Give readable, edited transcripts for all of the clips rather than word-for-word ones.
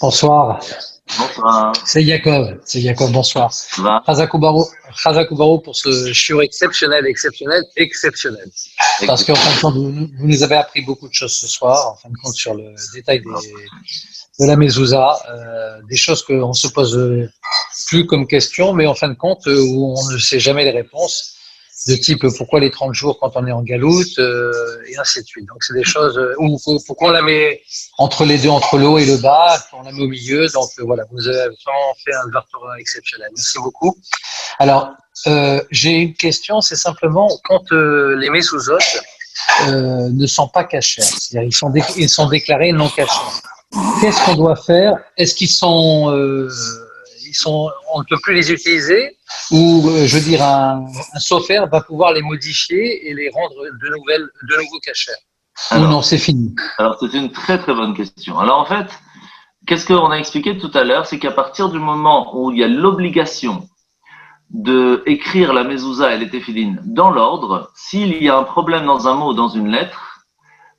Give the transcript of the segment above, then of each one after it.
Bonsoir, Bonsoir. C'est Jacob, bonsoir. Ça va? Chazak Oubarou pour ce shiur exceptionnel, exceptionnel, exceptionnel. Parce qu'en fin de compte, vous nous avez appris beaucoup de choses ce soir, en fin de compte, sur le détail de la mezouza, des choses qu'on se pose plus comme question, mais en fin de compte, où on ne sait jamais les réponses, de type pourquoi les 30 jours quand on est en galoute, et ainsi de suite. Donc c'est des choses, ou pourquoi on la met entre les deux, entre le haut et le bas, on la met au milieu. Donc voilà, vous avez vraiment fait un Vartora exceptionnel. Merci beaucoup. Alors, j'ai une question, c'est simplement quand les mezuzot ne sont pas cachés, c'est-à-dire ils sont déclarés non cachés. Qu'est-ce qu'on doit faire? Est-ce on ne peut plus les utiliser ou, je veux dire, un software va pouvoir les modifier et les rendre de nouveau cachères? Ou non, Alors, c'est fini. alors c'est une très très bonne question. Alors en fait, qu'est-ce qu'on a expliqué tout à l'heure, c'est qu'à partir du moment où il y a l'obligation de écrire la mezouza et les téphilines dans l'ordre, s'il y a un problème dans un mot ou dans une lettre,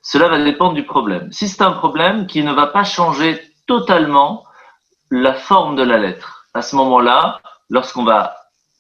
cela va dépendre du problème. Si c'est un problème qui ne va pas changer totalement la forme de la lettre, à ce moment-là, lorsqu'on va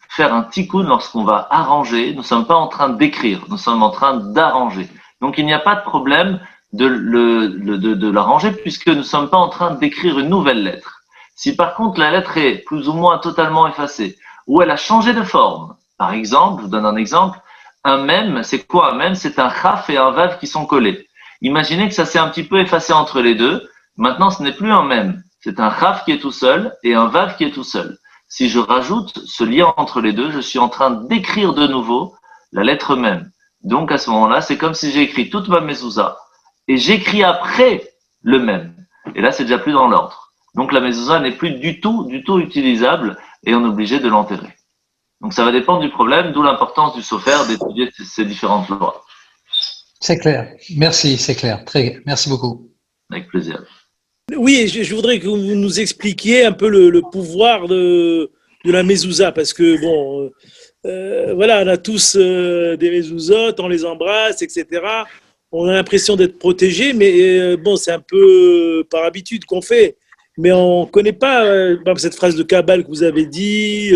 faire un tikkun, lorsqu'on va arranger, nous ne sommes pas en train d'écrire, nous sommes en train d'arranger. Donc il n'y a pas de problème de l'arranger puisque nous ne sommes pas en train d'écrire une nouvelle lettre. Si par contre la lettre est plus ou moins totalement effacée, ou elle a changé de forme, par exemple, je vous donne un exemple, un mème, c'est quoi un mème? C'est un chaf et un vav qui sont collés. Imaginez que ça s'est un petit peu effacé entre les deux, maintenant ce n'est plus un mème, c'est un chaf qui est tout seul et un vav qui est tout seul. Si je rajoute ce lien entre les deux, je suis en train d'écrire de nouveau la lettre même. Donc à ce moment-là, c'est comme si j'ai écrit toute ma mezouza et j'écris après le même. Et là, c'est déjà plus dans l'ordre. Donc la mezouza n'est plus du tout utilisable et on est obligé de l'enterrer. Donc ça va dépendre du problème, d'où l'importance du sofer d'étudier ces différentes lois. C'est clair. Merci, c'est clair. Merci beaucoup. Avec plaisir. Oui, je voudrais que vous nous expliquiez un peu le pouvoir de la mezouza, parce que bon, voilà, on a tous des mezouzotes, on les embrasse, etc. On a l'impression d'être protégé, mais bon, c'est un peu par habitude qu'on fait. Mais on ne connaît pas cette phrase de Kabbale que vous avez dit.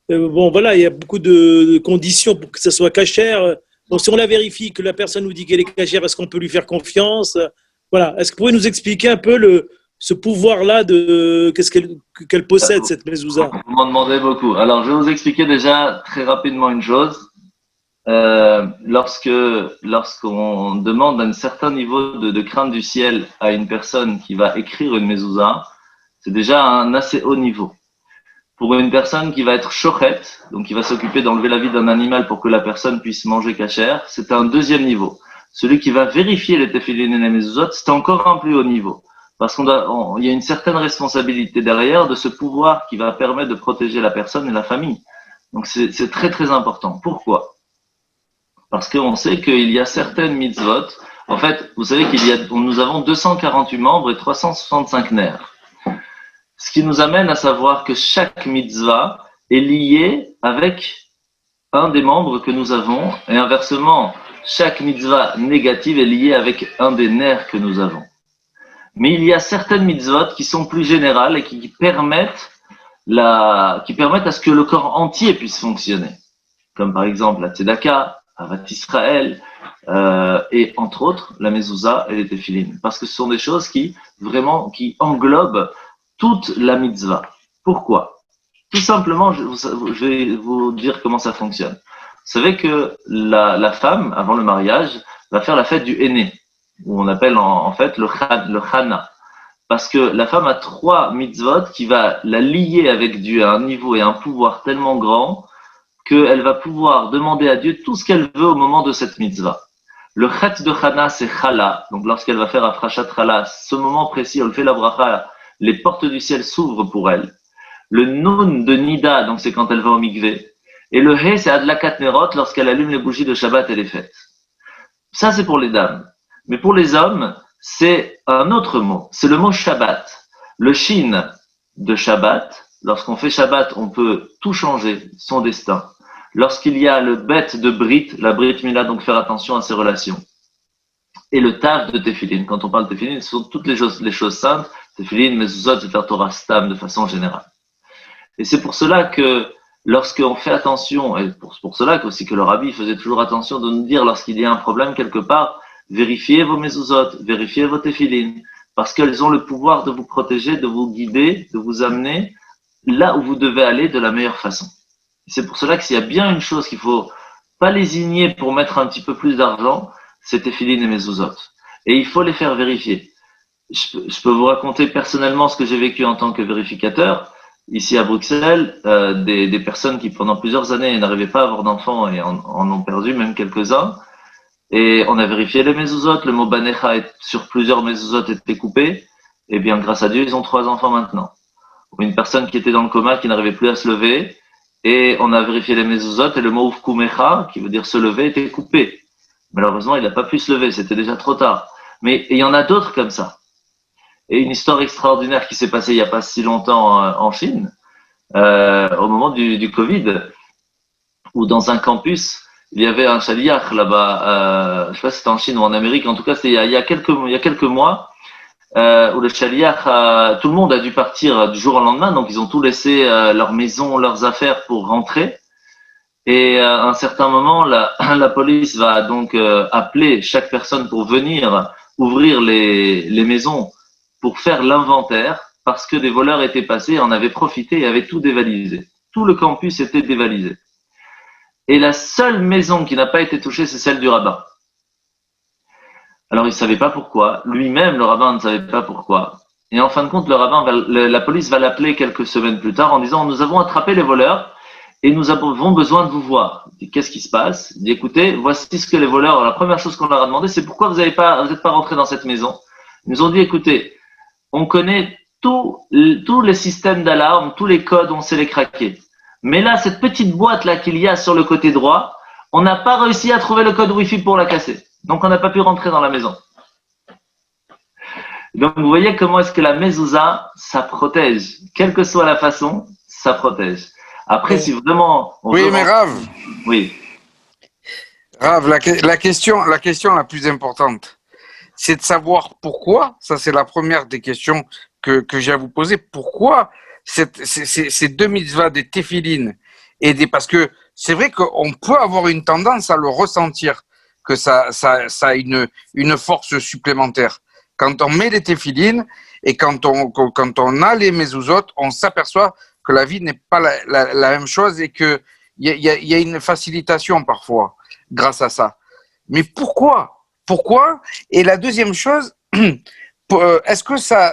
Bon, voilà, il y a beaucoup de conditions pour que ça soit cachère. Donc, si on la vérifie, que la personne nous dit qu'elle est cachère, est-ce qu'on peut lui faire confiance? Voilà. Est-ce que vous pouvez nous expliquer un peu ce pouvoir-là de qu'est-ce qu'elle possède, cette mezouza? Vous m'en demandez beaucoup. Alors, je vais vous expliquer déjà très rapidement une chose. Lorsqu'on demande un certain niveau de crainte du ciel à une personne qui va écrire une mezouza, c'est déjà un assez haut niveau. Pour une personne qui va être shochet, donc qui va s'occuper d'enlever la vie d'un animal pour que la personne puisse manger cachère, c'est un deuxième niveau. Celui qui va vérifier les téphilines et les mezuzot, c'est encore un plus haut niveau. Parce qu'il y a une certaine responsabilité derrière de ce pouvoir qui va permettre de protéger la personne et la famille. Donc c'est très très important. Pourquoi? Parce qu'on sait qu'il y a certaines mitzvot. En fait, vous savez nous avons 248 membres et 365 nerfs. Ce qui nous amène à savoir que chaque mitzvah est liée avec un des membres que nous avons, et inversement, chaque mitzvah négative est liée avec un des nerfs que nous avons. Mais il y a certaines mitzvot qui sont plus générales et qui permettent à ce que le corps entier puisse fonctionner. Comme par exemple la tzedaka, Avat Israël, et entre autres la mezouza et les téphilines. Parce que ce sont des choses qui englobent toute la mitzvah. Pourquoi? Tout simplement, je vais vous dire comment ça fonctionne. Vous savez que la femme, avant le mariage, va faire la fête du henné, où on appelle en fait le chana. Parce que la femme a 3 mitzvot qui va la lier avec Dieu à un niveau et un pouvoir tellement grand qu'elle va pouvoir demander à Dieu tout ce qu'elle veut au moment de cette mitzvah. Le chet de chana, c'est chala. Donc lorsqu'elle va faire afrashat chala, ce moment précis, elle fait la bracha, les portes du ciel s'ouvrent pour elle. Le nun de nida, donc c'est quand elle va au mikvé. Et le he, c'est adlakat nerot, lorsqu'elle allume les bougies de Shabbat et les fêtes. Ça, c'est pour les dames. Mais pour les hommes, c'est un autre mot. C'est le mot Shabbat. Le shin de Shabbat. Lorsqu'on fait Shabbat, on peut tout changer, son destin. Lorsqu'il y a le bet de Brit, la Brit Mila, donc faire attention à ses relations. Et le tav de Téphilin. Quand on parle de Téphilin, ce sont toutes les choses saintes. Tefillin, mezuzot, Sefer Torah Stam de façon générale. Et c'est pour cela que lorsqu'on fait attention, et pour cela aussi que le rabbi faisait toujours attention de nous dire lorsqu'il y a un problème quelque part, vérifiez vos mezuzot, vérifiez vos tefillin, parce qu'elles ont le pouvoir de vous protéger, de vous guider, de vous amener là où vous devez aller de la meilleure façon. Et c'est pour cela que s'il y a bien une chose qu'il faut pas lésigner pour mettre un petit peu plus d'argent, c'est tefillin et mezuzot. Et il faut les faire vérifier. Je peux vous raconter personnellement ce que j'ai vécu en tant que vérificateur. Ici à Bruxelles, des personnes qui pendant plusieurs années n'arrivaient pas à avoir d'enfants et en ont perdu même quelques-uns. Et on a vérifié les mezuzot, le mot banecha sur plusieurs mezuzot était coupé. Et bien grâce à Dieu, ils ont 3 enfants maintenant. Une personne qui était dans le coma, qui n'arrivait plus à se lever, et on a vérifié les mezuzot et le mot ufkumecha, qui veut dire se lever, était coupé. Malheureusement, il n'a pas pu se lever, c'était déjà trop tard. Mais il y en a d'autres comme ça. Et une histoire extraordinaire qui s'est passée il n'y a pas si longtemps en Chine, au moment du Covid, où dans un campus, il y avait un shaliach là-bas, je ne sais pas si c'était en Chine ou en Amérique, en tout cas c'était il y a quelques mois, où le shaliach, tout le monde a dû partir du jour au lendemain, donc ils ont tout laissé, leur maison, leurs affaires pour rentrer. Et à un certain moment, la police va donc appeler chaque personne pour venir ouvrir les maisons pour faire l'inventaire, parce que des voleurs étaient passés, en avaient profité et avaient tout dévalisé. Tout le campus était dévalisé. Et la seule maison qui n'a pas été touchée, c'est celle du rabbin. Alors il ne savait pas pourquoi, lui-même le rabbin ne savait pas pourquoi. Et en fin de compte, la police va l'appeler quelques semaines plus tard en disant « Nous avons attrapé les voleurs et nous avons besoin de vous voir. » Il dit « Qu'est-ce qui se passe ?» Il dit « Écoutez, voici ce que les voleurs, la première chose qu'on leur a demandé, c'est pourquoi vous n'êtes pas rentré dans cette maison. » Ils nous ont dit « Écoutez, on connaît tous les systèmes d'alarme, tous les codes, on sait les craquer. Mais là, cette petite boîte-là qu'il y a sur le côté droit, on n'a pas réussi à trouver le code Wi-Fi pour la casser. Donc, on n'a pas pu rentrer dans la maison. » Donc, vous voyez comment est-ce que la mezouza, ça protège. Quelle que soit la façon, ça protège. Après, si vraiment… Oui, mais Rav. Oui. Rav, la question la plus importante, c'est de savoir pourquoi, ça c'est la première des questions que j'ai à vous poser, pourquoi ces 2 mitzvahs des téphilines parce que c'est vrai qu'on peut avoir une tendance à le ressentir, que ça a une force supplémentaire. Quand on met les téphilines et quand on a les mezuzot, on s'aperçoit que la vie n'est pas la même chose et qu'il y a une facilitation parfois grâce à ça. Mais pourquoi ? Et la deuxième chose, est-ce que ça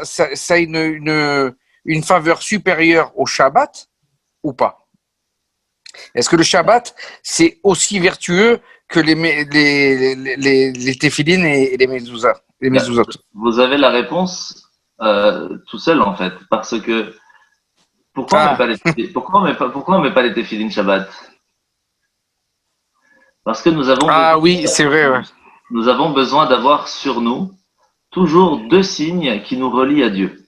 a une faveur supérieure au Shabbat ou pas? Est-ce que le Shabbat, c'est aussi vertueux que les téphilines et les mezuzot? Vous avez la réponse tout seul en fait, parce que pourquoi on met pas les téphilines Shabbat? Parce que nous avons c'est vrai. Ouais. Nous avons besoin d'avoir sur nous toujours 2 signes qui nous relient à Dieu.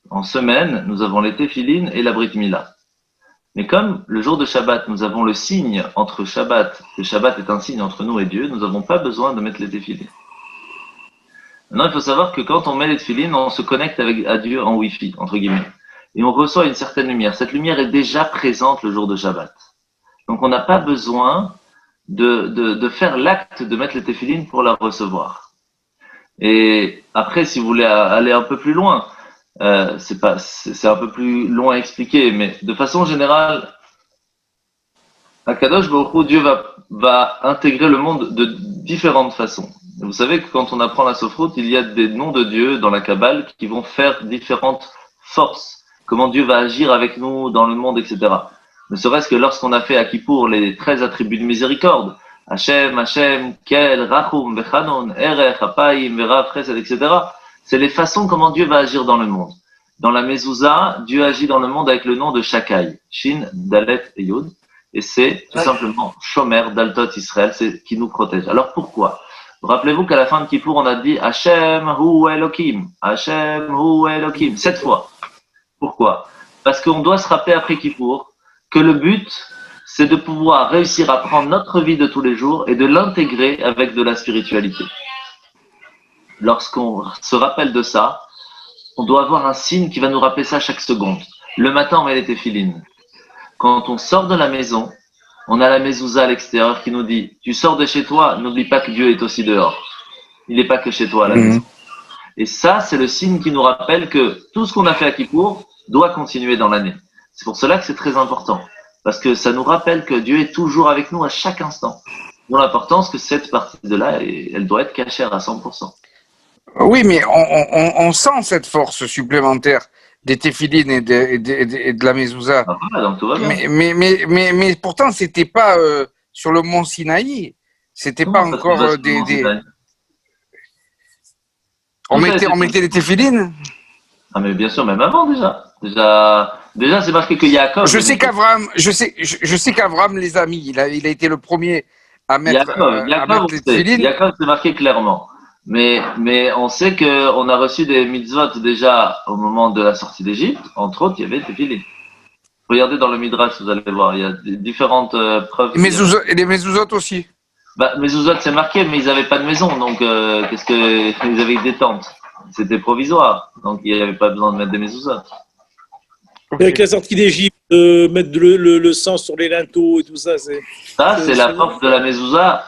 En semaine, nous avons les téphilines et la Brit Mila. Mais comme le jour de Shabbat, nous avons le signe entre Shabbat, que Shabbat est un signe entre nous et Dieu, nous n'avons pas besoin de mettre les téphilines. Maintenant, il faut savoir que quand on met les téphilines, on se connecte à Dieu en Wi-Fi, entre guillemets. Et on reçoit une certaine lumière. Cette lumière est déjà présente le jour de Shabbat. Donc, on n'a pas besoin de faire l'acte de mettre les téphilines pour la recevoir. Et après, si vous voulez aller un peu plus loin, c'est un peu plus long à expliquer, mais de façon générale, Akadosh Baruch Hu, Dieu va intégrer le monde de différentes façons. Et vous savez que quand on apprend la sophroute, il y a des noms de Dieu dans la Kabbale qui vont faire différentes forces, comment Dieu va agir avec nous dans le monde, etc. Ne serait-ce que lorsqu'on a fait à Kippour les 13 attributs de miséricorde, Hashem, Kel, Rachum, Bechanon, Erech, Apayim, Verav, Chesed, etc. C'est les façons comment Dieu va agir dans le monde. Dans la mezouza, Dieu agit dans le monde avec le nom de Shakai, Shin, Dalet et Yud, et c'est tout simplement Shomer, Daltot, Israël, c'est qui nous protège. Alors pourquoi? Rappelez-vous qu'à la fin de Kippour, on a dit Hashem hu Elokim, Hashem hu Elokim, 7 fois. Pourquoi? Parce qu'on doit se rappeler après Kippour que le but, c'est de pouvoir réussir à prendre notre vie de tous les jours et de l'intégrer avec de la spiritualité. Lorsqu'on se rappelle de ça, on doit avoir un signe qui va nous rappeler ça chaque seconde. Le matin, on met les téphilines. Quand on sort de la maison, on a la mezouza à l'extérieur qui nous dit « Tu sors de chez toi, n'oublie pas que Dieu est aussi dehors. Il n'est pas que chez toi à la maison. » Et ça, c'est le signe qui nous rappelle que tout ce qu'on a fait à Kippour doit continuer dans l'année. C'est pour cela que c'est très important. Parce que ça nous rappelle que Dieu est toujours avec nous à chaque instant. D'où l'importance que cette partie-là, elle doit être cachée à 100%. Oui, mais on sent cette force supplémentaire des téphilines et de la mezouza. Ah, voilà, donc tout va bien. Mais pourtant, c'était pas sur le mont Sinaï. C'était pas encore On mettait les téphilines. Ah, mais bien sûr, même avant déjà c'est marqué que Yaakov. Je sais qu'Avram les a mis. Il a été le premier à mettre les téphilines. Yaakov, c'est marqué clairement. Mais on sait qu'on a reçu des mitzvot déjà au moment de la sortie d'Égypte. Entre autres, il y avait des téphilines. Regardez dans le Midrash, vous allez voir, il y a différentes preuves. Et les mezuzot aussi. Mezuzot, c'est marqué, mais ils n'avaient pas de maison, donc ils avaient des tentes. C'était provisoire, donc il n'y avait pas besoin de mettre des mezuzot. Okay. Avec la sortie d'Égypte, mettre le sang sur les linteaux et tout ça, c'est la force de la mezouza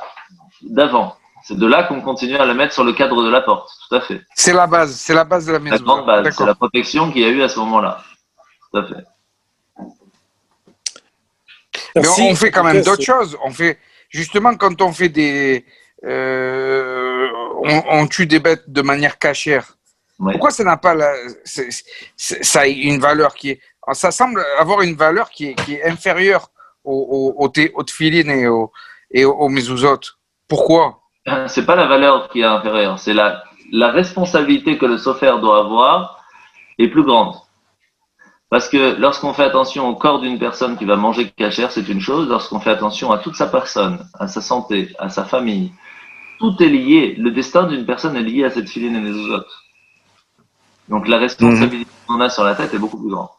d'avant. C'est de là qu'on continue à le mettre sur le cadre de la porte, tout à fait. C'est la base de la mezouza. La grande base, c'est la protection qu'il y a eu à ce moment-là. Tout à fait. Mais on fait quand même d'autres choses. On fait, justement, quand on fait on tue des bêtes de manière cachère. Oui. Pourquoi ça n'a pas ça a une valeur qui est, ça semble avoir une valeur qui est inférieure au tefilin et au mezuzot. Pourquoi? C'est pas la valeur qui est inférieure, c'est la responsabilité que le sofer doit avoir est plus grande. Parce que lorsqu'on fait attention au corps d'une personne qui va manger cachère, c'est une chose. Lorsqu'on fait attention à toute sa personne, à sa santé, à sa famille, tout est lié. Le destin d'une personne est lié à cette filine et les autres. Donc la responsabilité qu'on a sur la tête est beaucoup plus grande.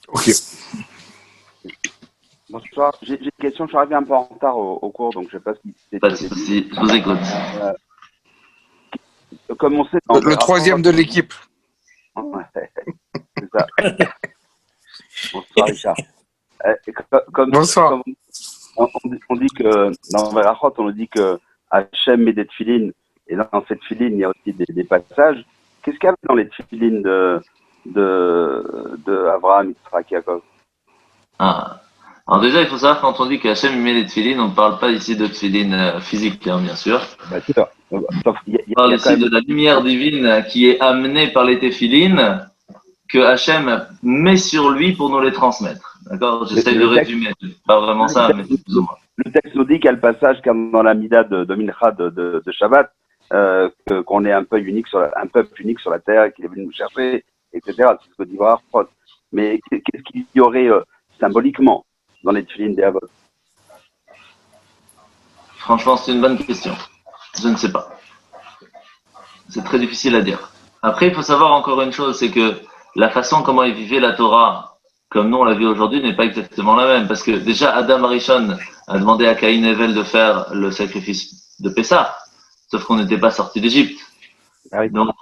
Ok. Bonsoir, j'ai une question. Je suis arrivé un peu en retard au cours, donc je ne sais pas si c'est. Pas de souci, je vous écoute. Comme on sait, le troisième de l'équipe. C'est ça. Bonsoir Richard. Bonsoir. On dit que dans Verachot, on nous dit que Hachem met des tefilines, et dans cette filine, il y a aussi des passages. Qu'est-ce qu'il y a dans les tefilines de Abraham, Yitzhak, Yaakov? Alors déjà, il faut savoir, quand on dit que Hachem met les tefilines, on ne parle pas ici de tefilines physiques, hein, bien sûr. On parle ici de la lumière divine qui est amenée par les tefilines que Hachem met sur lui pour nous les transmettre. D'accord? J'essaie de résumer. Pas vraiment ça, mais c'est plus ou moins. Le texte nous dit qu'il y a le passage comme dans la Mida de Mincha de Shabbat, qu'on est un peuple unique sur la terre, qu'il est venu nous chercher, etc. C'est ce que dit Varachot. Mais qu'est-ce qu'il y aurait symboliquement dans les tefilines des Havot? Franchement, c'est une bonne question. Je ne sais pas. C'est très difficile à dire. Après, il faut savoir encore une chose, c'est que la façon comment ils vivaient la Torah, comme nous on la vit aujourd'hui, n'est pas exactement la même. Parce que déjà, Adam Arishon a demandé à Caïn et Hevel de faire le sacrifice de Pessah, sauf qu'on n'était pas sorti d'Égypte. Donc,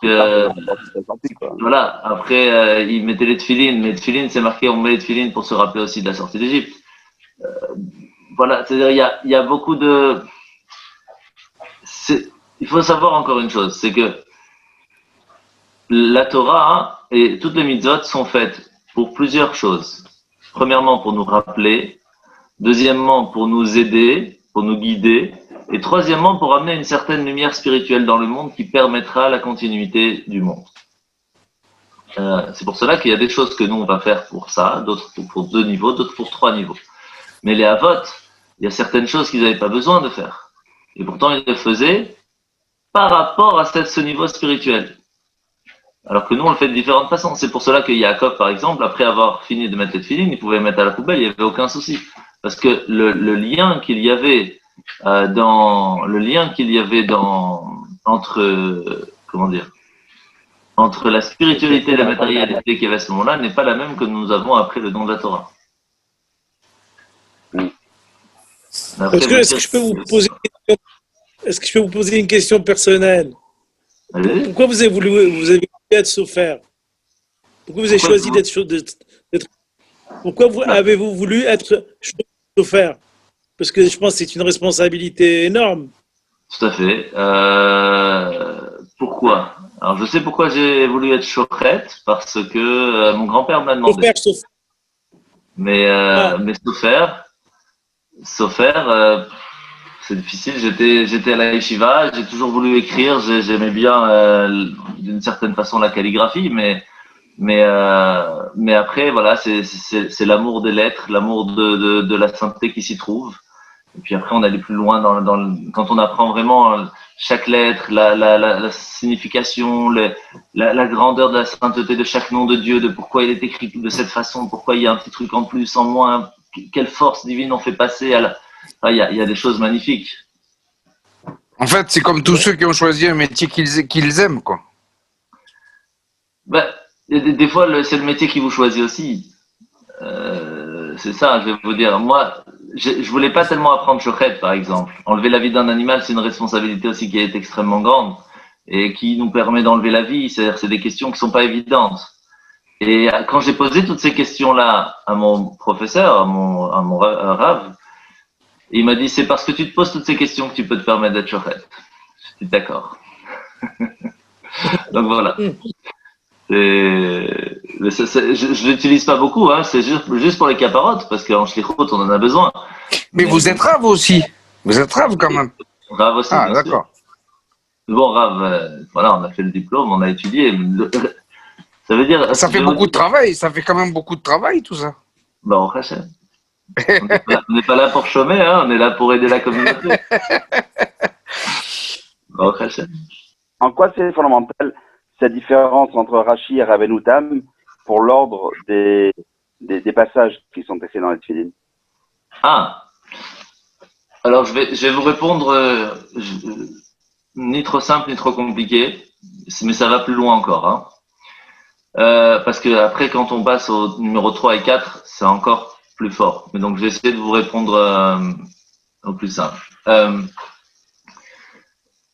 voilà. Après, ils mettaient les tefilines. Mais les tefilines, c'est marqué, on met les tefilines pour se rappeler aussi de la sortie d'Égypte. Voilà. C'est-à-dire, il y a beaucoup de... Il faut savoir encore une chose, c'est que la Torah et toutes les mitzvot sont faites pour plusieurs choses. Premièrement, pour nous rappeler. Deuxièmement, pour nous aider, pour nous guider. Et troisièmement, pour amener une certaine lumière spirituelle dans le monde qui permettra la continuité du monde. C'est pour cela qu'il y a des choses que nous, on va faire pour ça, d'autres pour 2 niveaux, d'autres pour 3 niveaux. Mais les Havot, il y a certaines choses qu'ils n'avaient pas besoin de faire. Et pourtant, ils le faisaient par rapport à ce niveau spirituel. Alors que nous, on le fait de différentes façons. C'est pour cela que Yaakov, par exemple, après avoir fini de mettre les tefilines, il pouvait mettre à la poubelle, il n'y avait aucun souci. Parce que le lien qu'il y avait entre la spiritualité et la matérialité qu'il y avait à ce moment-là n'est pas la même que nous avons après le don de la Torah. Est-ce que je peux vous poser une question personnelle? Pourquoi vous avez être Sofer? Pourquoi vous avez choisi d'être... Pourquoi avez-vous voulu être Sofer? Parce que je pense que c'est une responsabilité énorme. Tout à fait. Pourquoi? Alors, je sais pourquoi j'ai voulu être chochet, parce que mon grand-père m'a demandé. Sofer. Mais Sofer, c'est difficile. J'étais à la yeshiva, j'ai toujours voulu écrire, j'aimais bien d'une certaine façon la calligraphie, mais après, voilà, c'est l'amour des lettres, l'amour de la sainteté qui s'y trouve. Et puis après, on allait plus loin quand on apprend vraiment chaque lettre, la signification, la grandeur de la sainteté de chaque nom de Dieu, de pourquoi il est écrit de cette façon, pourquoi il y a un petit truc en plus, en moins, quelle force divine on fait passer à il y a des choses magnifiques. En fait, c'est comme tous ceux qui ont choisi un métier qu'ils aiment, quoi. Ben, des fois, c'est le métier qui vous choisit aussi. C'est ça, je vais vous dire. Moi, je voulais pas tellement apprendre chochet, par exemple. Enlever la vie d'un animal, c'est une responsabilité aussi qui est extrêmement grande et qui nous permet d'enlever la vie. C'est-à-dire, c'est des questions qui sont pas évidentes. Et quand j'ai posé toutes ces questions-là à mon professeur, à mon Rav, il m'a dit, c'est parce que tu te poses toutes ces questions que tu peux te permettre d'être chochet. Je suis d'accord. Donc voilà. Je l'utilise pas beaucoup, hein, c'est juste pour les caparottes, parce qu'en shlichut, on en a besoin. Mais vous êtes Rav aussi. Vous êtes Rav quand même. Rav aussi. Ah, d'accord. Bon, Rav, voilà, on a fait le diplôme, on a étudié. Ça veut dire. Ça fait beaucoup de travail, ça fait quand même beaucoup de travail, tout ça. Ben, on rachète. On n'est pas là pour chômer, hein, on est là pour aider la communauté. Ben, on rachète. En quoi c'est fondamental cette différence entre Rashi et Rabbeinu Tam pour l'ordre des passages qui sont écrits dans les Tfilin? Ah, alors je vais vous répondre ni trop simple ni trop compliqué, mais ça va plus loin encore. Hein. Parce que après, quand on passe au numéro 3 et 4, c'est encore plus fort. Mais donc je vais essayer de vous répondre au plus simple.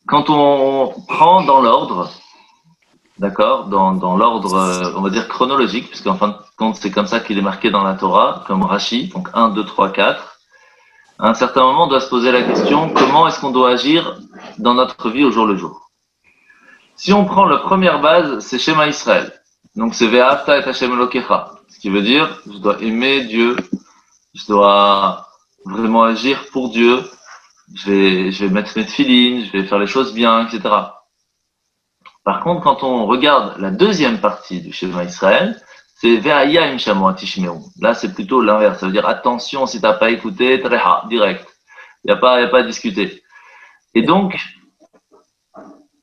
Quand on prend dans l'ordre, d'accord, dans l'ordre, on va dire chronologique, puisqu'en fin de compte, c'est comme ça qu'il est marqué dans la Torah, comme Rashi, donc 1, 2, 3, 4. À un certain moment, on doit se poser la question, comment est-ce qu'on doit agir dans notre vie au jour le jour? Si on prend la première base, c'est Shema Israël. Donc c'est Ve'afta et Hashem Elokecha. Ce qui veut dire, je dois aimer Dieu, je dois vraiment agir pour Dieu, je vais mettre mes tefilines, je vais faire les choses bien, etc. Par contre, quand on regarde la deuxième partie du Shema Israël, c'est Ve'aya im shamoa tishmeu. Là, c'est plutôt l'inverse. Ça veut dire attention, si t'as pas écouté, treha, direct. Il y a pas à discuter. Et donc,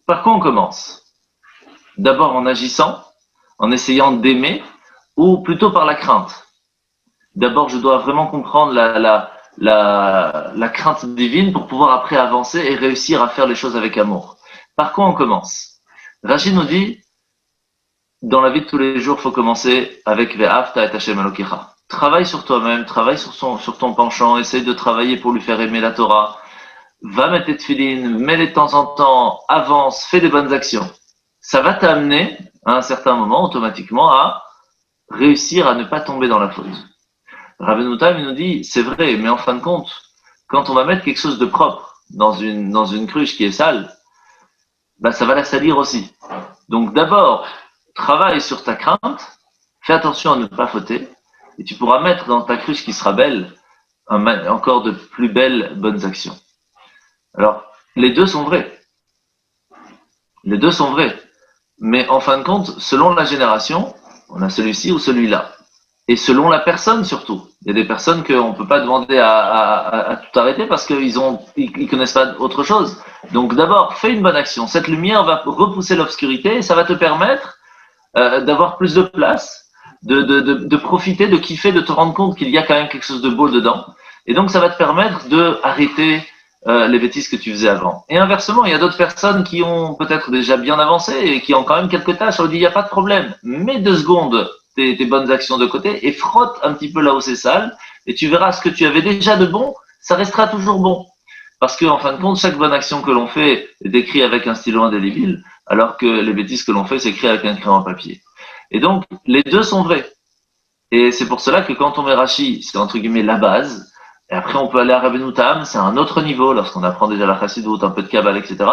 par quoi on commence? D'abord en agissant, en essayant d'aimer, ou plutôt par la crainte. D'abord, je dois vraiment comprendre la crainte divine pour pouvoir après avancer et réussir à faire les choses avec amour. Par quoi on commence? Rachid nous dit, dans la vie de tous les jours, il faut commencer avec Ve'afta et Hashem Elokecha. Travaille sur toi-même, travaille sur ton penchant, essaye de travailler pour lui faire aimer la Torah. Va mettre tes tefilines, mets-les de temps en temps, avance, fais des bonnes actions. Ça va t'amener, à un certain moment, automatiquement, à réussir à ne pas tomber dans la faute. Rabbeinu Tam, il nous dit, c'est vrai, mais en fin de compte, quand on va mettre quelque chose de propre dans une cruche qui est sale, bah, ça va la salir aussi. Donc d'abord, travaille sur ta crainte, fais attention à ne pas fauter, et tu pourras mettre dans ta cruche qui sera belle, encore de plus belles bonnes actions. Alors, les deux sont vrais. Les deux sont vrais. Mais en fin de compte, selon la génération, on a celui-ci ou celui-là. Et selon la personne surtout. Il y a des personnes qu'on ne peut pas demander à tout arrêter parce qu'ils connaissent pas autre chose. Donc d'abord, fais une bonne action. Cette lumière va repousser l'obscurité et ça va te permettre d'avoir plus de place, de profiter, de kiffer, de te rendre compte qu'il y a quand même quelque chose de beau dedans. Et donc ça va te permettre d'arrêter les bêtises que tu faisais avant. Et inversement, il y a d'autres personnes qui ont peut-être déjà bien avancé et qui ont quand même quelques tâches. On leur dit, il n'y a pas de problème. Mets 2 secondes tes bonnes actions de côté et frotte un petit peu là où c'est sale et tu verras ce que tu avais déjà de bon, ça restera toujours bon. Parce que, en fin de compte, chaque bonne action que l'on fait est écrite avec un stylo indélébile. alors que les bêtises que l'on fait, c'est écrire avec un crayon à papier. Et donc, les deux sont vrais. Et c'est pour cela que quand on met Rashi, c'est entre guillemets la base. Et après, on peut aller à Rabbeinu Tam, c'est un autre niveau, lorsqu'on apprend déjà la Chassidut, un peu de Kabbalah, etc.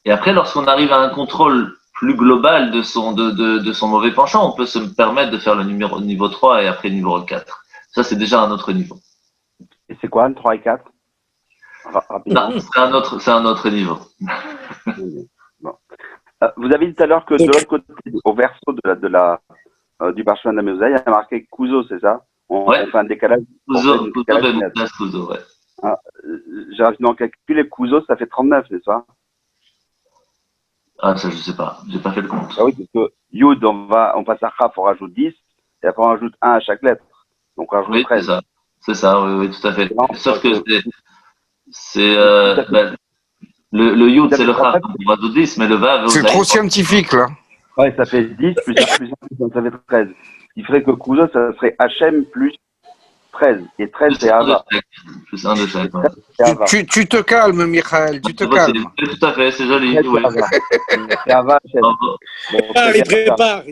Et après, lorsqu'on arrive à un contrôle plus global de son mauvais penchant, on peut se permettre de faire le niveau 3 et après le niveau 4. Ça, c'est déjà un autre niveau. Et c'est quoi, le 3 et 4? Non, c'est un autre niveau. Bon. Vous avez dit tout à l'heure que de l'autre côté, au verso du parchemin de la Mezouza, il y a marqué Kuzo, c'est ça? On fait un décalage. Kuzo, ouais. J'ai rapidement calculé, Kuzo, ça fait 39, c'est ça? Ah, ça, je sais pas. J'ai pas fait le compte. Ah oui, parce que Yud, on passe à Chaf, on rajoute 10, et après on rajoute 1 à chaque lettre. Donc on rajoute Oui, 13. c'est ça, oui, tout à fait. Sauf que le Yud, c'est le Chaf, on rajoute 10, mais le Vav, C'est trop scientifique, là. Ouais, ça fait 10 plus 1 plus 1, ça fait 13. Ce qui ferait que Kuzo, ça serait Hachem plus 13. Et 13, c'est Ava. Plus un de chaque. Ouais. Tu te calmes, Michael, tu te calmes. Tout à fait, c'est joli. Oui. C'est Ava, Hachem. Bravo. Il prépare.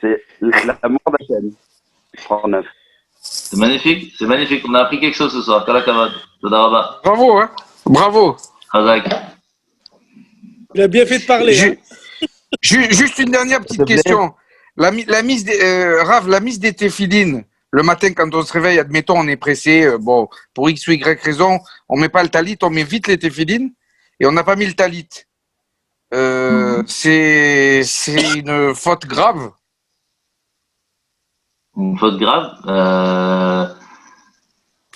C'est l'amour d'Hachem. 39. C'est magnifique, c'est magnifique. On a appris quelque chose ce soir. Kalakamad. Todaraba. Bravo, hein. Bravo. Khazak. Il a bien fait de parler. Juste une dernière petite question. La mise des téphilines, le matin quand on se réveille, admettons, on est pressé, pour X ou Y raison, on met pas le talit, on met vite les téphilines et on n'a pas mis le talit. C'est une faute grave. Une faute grave.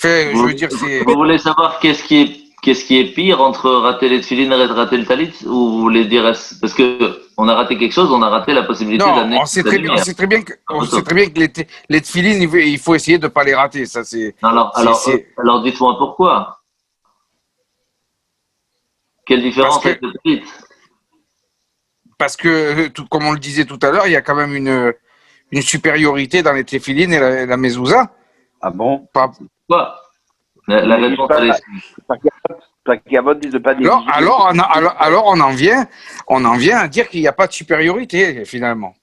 Je veux dire, c'est. Vous voulez savoir qu'est-ce qui est pire entre rater les tefilines et rater le talit, ou vous voulez dire parce que on a raté quelque chose, on a raté la possibilité d'amener. Non, on sait très bien que les tefilines, il faut essayer de pas les rater. Ça c'est. Alors dites-moi pourquoi. Quelle différence avec le talit? Parce que, comme on le disait tout à l'heure, il y a quand même une supériorité dans les téphilines et la mezouza. Ah bon? Quoi? La réponse est. Alors on en vient à dire qu'il n'y a pas de supériorité finalement.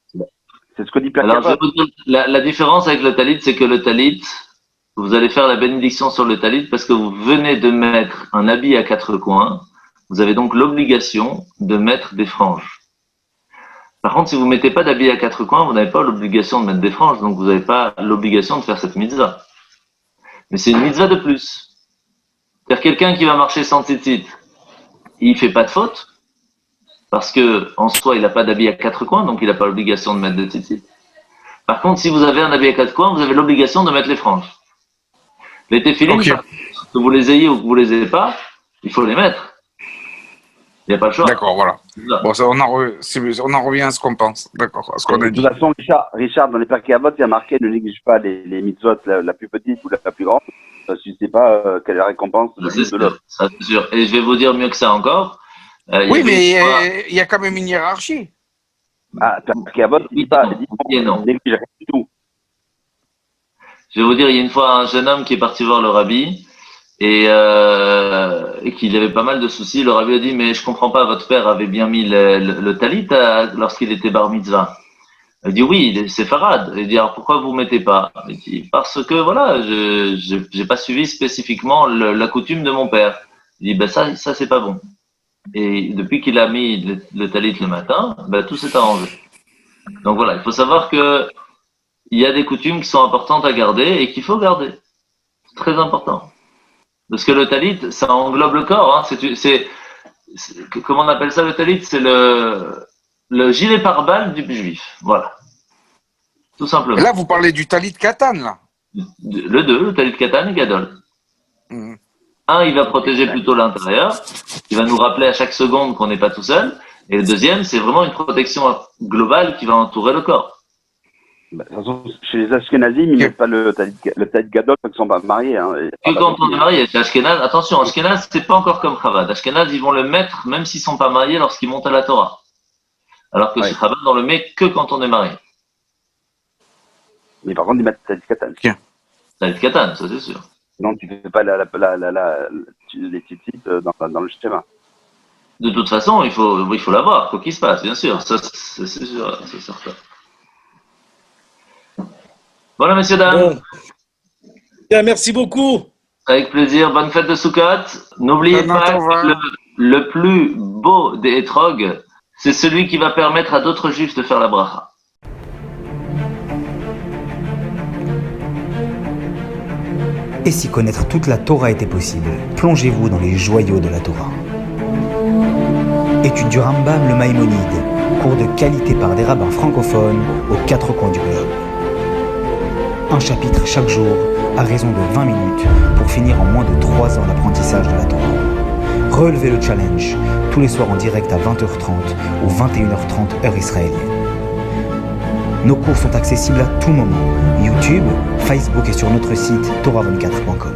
C'est ce que dit Alors, je vais vous dire, la différence avec le talit, c'est que le talit, vous allez faire la bénédiction sur le talit parce que vous venez de mettre un habit à 4 coins. Vous avez donc l'obligation de mettre des franges. Par contre, si vous ne mettez pas d'habit à 4 coins, vous n'avez pas l'obligation de mettre des franges, donc vous n'avez pas l'obligation de faire cette mitzvah. Mais c'est une mitzvah de plus. C'est-à-dire quelqu'un qui va marcher sans tzitzit, il ne fait pas de faute, parce que en soi, il n'a pas d'habit à 4 coins, donc il n'a pas l'obligation de mettre de tzitzit. Par contre, si vous avez un habit à 4 coins, vous avez l'obligation de mettre les franges. Les téphilines, que vous les ayez ou que vous les ayez pas, il faut les mettre. Il n'y a pas le choix. D'accord, voilà. Bon, on en revient à ce qu'on pense. D'accord, à ce qu'on a dit. De toute façon, Richard, dans les Pirkei Avot, il y a marqué ne néglige pas les mitzvot, la plus petite ou la plus grande. Je ne sais pas quelle est la récompense de l'une de l'autre. Ça, c'est sûr. Et je vais vous dire mieux que ça encore. Oui, mais il y a quand même une hiérarchie. Ah, Pirkei Avot, il dit pas, non. Ne néglige rien du tout. Je vais vous dire, il y a une fois un jeune homme qui est parti voir le rabbi et qu'il avait pas mal de soucis. Le rabbi a dit, mais je comprends pas, votre père avait bien mis le talit lorsqu'il était bar mitzvah. Il dit oui, c'est farad. Il dit alors pourquoi vous mettez pas? Il dit parce que voilà, j'ai pas suivi spécifiquement la coutume de mon père. Il dit ben ça c'est pas bon. Et depuis qu'il a mis le talit le matin, ben tout s'est arrangé. Donc voilà, il faut savoir que il y a des coutumes qui sont importantes à garder et qu'il faut garder. C'est très important. Parce que le talit, ça englobe le corps. Hein. Comment on appelle ça le talit? C'est le gilet pare-balles du juif. Voilà. Tout simplement. Et là, vous parlez du talit katan, là. Le 2, le talit katan et gadol. Un, il va protéger plutôt l'intérieur. Il va nous rappeler à chaque seconde qu'on n'est pas tout seul. Et le deuxième, c'est vraiment une protection globale qui va entourer le corps. De toute façon, chez les Ashkenazim, ils ne mettent pas le talit gadol quand ils ne sont pas mariés. Hein, que quand on est marié, chez Ashkenaz, attention, Ashkenaz, c'est pas encore comme Chabad. Ashkenaz, ils vont le mettre même s'ils ne sont pas mariés lorsqu'ils montent à la Torah. Alors que chez Chabad, on le met que quand on est marié. Mais par contre, ils mettent talit katan. Talit katan, ça c'est sûr. Non, tu fais pas tzitzit dans le schéma. De toute façon, il faut l'avoir, quoi qu'il se passe, bien sûr. Ça, c'est sûr, c'est certain. Voilà, messieurs, dames. Bon. Bien, merci beaucoup. Avec plaisir. Bonne fête de Sukkot. N'oubliez Bonne pas note, au revoir. que le plus beau des étrogues, c'est celui qui va permettre à d'autres juifs de faire la bracha. Et si connaître toute la Torah était possible, plongez-vous dans les joyaux de la Torah. Étude du Rambam, le Maïmonide, cours de qualité par des rabbins francophones aux quatre coins du globe. Un chapitre chaque jour, à raison de 20 minutes, pour finir en moins de 3 ans d'apprentissage de la Torah. Relevez le challenge, tous les soirs en direct à 20h30 ou 21h30 heure israélienne. Nos cours sont accessibles à tout moment, YouTube, Facebook et sur notre site torah24.com.